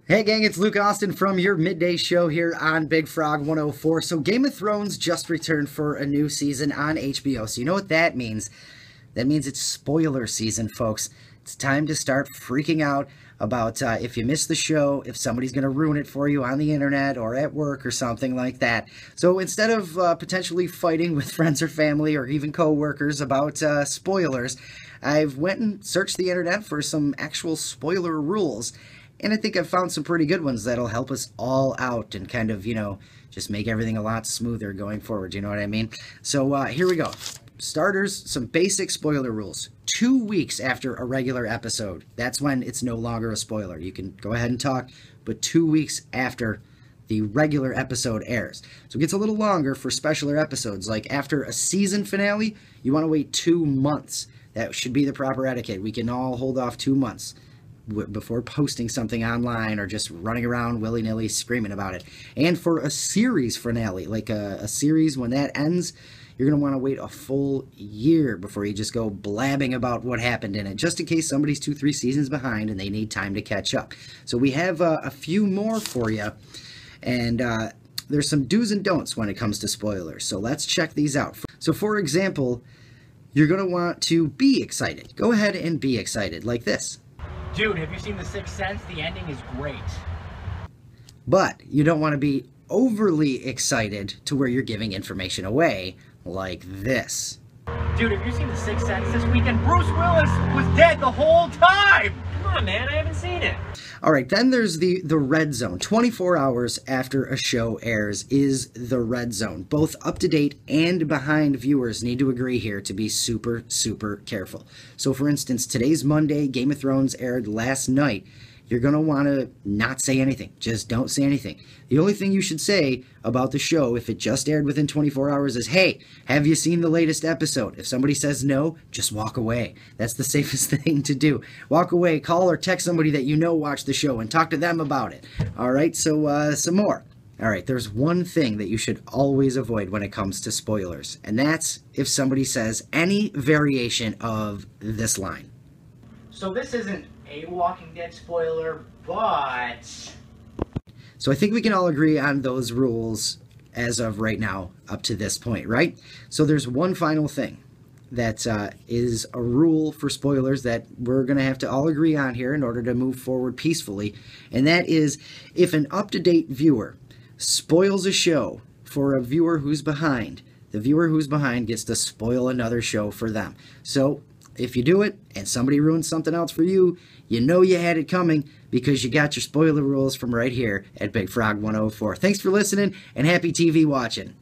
Hey gang, it's Luke Austin from your midday show here on Big Frog 104. So Game of Thrones just returned for a new season on HBO. So you know what that means? That means it's spoiler season, folks. It's time to start freaking out about if you missed the show, if somebody's going to ruin it for you on the internet or at work or something like that. So instead of potentially fighting with friends or family or even co-workers about spoilers, I've went and searched the internet for some actual spoiler rules. And I think I've found some pretty good ones that'll help us all out and kind of, just make everything a lot smoother going forward. You know what I mean? So here we go. Starters, some basic spoiler rules. 2 weeks after a regular episode, that's when it's no longer a spoiler. You can go ahead and talk, but 2 weeks after the regular episode airs. So it gets a little longer for specialer episodes. Like after a season finale, you want to wait 2 months. That should be the proper etiquette. We can all hold off 2 months before posting something online or just running around willy-nilly screaming about it. And for a series finale, like a series, when that ends, you're going to want to wait a full year before you just go blabbing about what happened in it, just in case somebody's 2-3 seasons behind and they need time to catch up. So we have a few more for you, and there's some do's and don'ts when it comes to spoilers. So let's check these out. So for example, you're going to want to be excited. Go ahead and be excited like this. Dude, have you seen The Sixth Sense? The ending is great. But you don't want to be overly excited to where you're giving information away like this. Dude, have you seen The Sixth Sense this weekend? Bruce Willis was dead the whole time! Come on, man, I haven't seen it. All right, then there's the red zone. 24 hours after a show airs is the red zone. Both up-to-date and behind viewers need to agree here to be super, super careful. So, for instance, today's Monday, Game of Thrones aired last night. You're going to want to not say anything. Just don't say anything. The only thing you should say about the show, if it just aired within 24 hours, is, hey, have you seen the latest episode? If somebody says no, just walk away. That's the safest thing to do. Walk away, call or text somebody that you know watched the show and talk to them about it. All right, so some more. All right, there's one thing that you should always avoid when it comes to spoilers, and that's if somebody says any variation of this line. So this isn't a Walking Dead spoiler, but... So I think we can all agree on those rules as of right now up to this point, right? So there's one final thing that is a rule for spoilers that we're going to have to all agree on here in order to move forward peacefully, and that is if an up-to-date viewer spoils a show for a viewer who's behind, the viewer who's behind gets to spoil another show for them. So if you do it and somebody ruins something else for you, you know you had it coming because you got your spoiler rules from right here at Big Frog 104. Thanks for listening and happy TV watching.